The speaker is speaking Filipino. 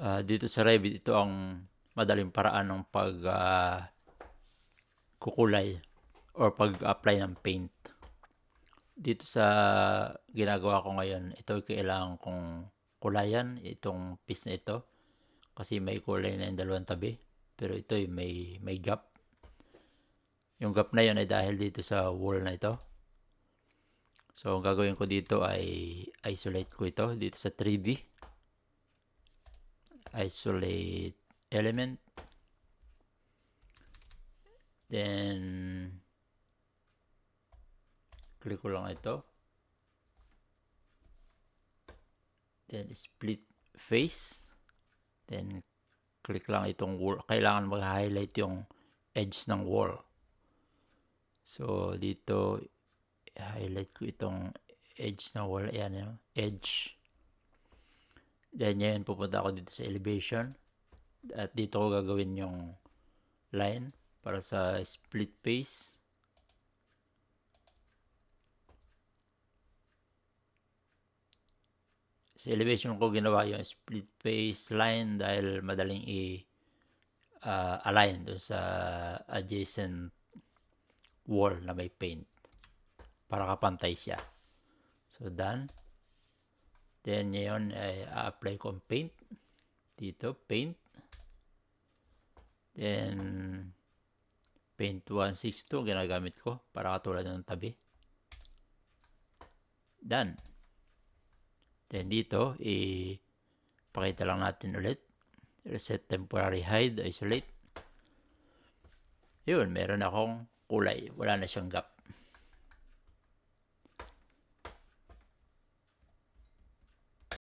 Dito sa Revit, ito ang madaling paraan ng kukulay or pag-apply ng paint. Dito sa ginagawa ko ngayon, ito kailangan kong kulayan, itong piece na ito. Kasi may kulay na yung dalawang tabi. Pero ito may gap. Yung gap na yun ay dahil dito sa wall na ito. So, ang gagawin ko dito ay isolate ko ito dito sa 3D. Isolate element. Then, click ko lang ito. Then, split face. Then, click lang itong wall. Kailangan mag-highlight yung edge ng wall. So, dito, highlight ko itong edge ng wall. Ayan yung edge. Then, ngayon pupunta ako dito sa elevation. At dito ko gagawin yung line para sa split face. Sa elevation ko ginawa yung split face line dahil madaling align doon sa adjacent wall na may paint para kapantay siya. So, done. Then, ngayon ay apply ko ang paint. Dito, paint. Then, paint 162 ginagamit ko para katulad ng tabi. Done. Then, dito, pakita lang natin ulit. Reset temporary hide, isolate. Yun, meron akong kulay. Wala na siyang gap.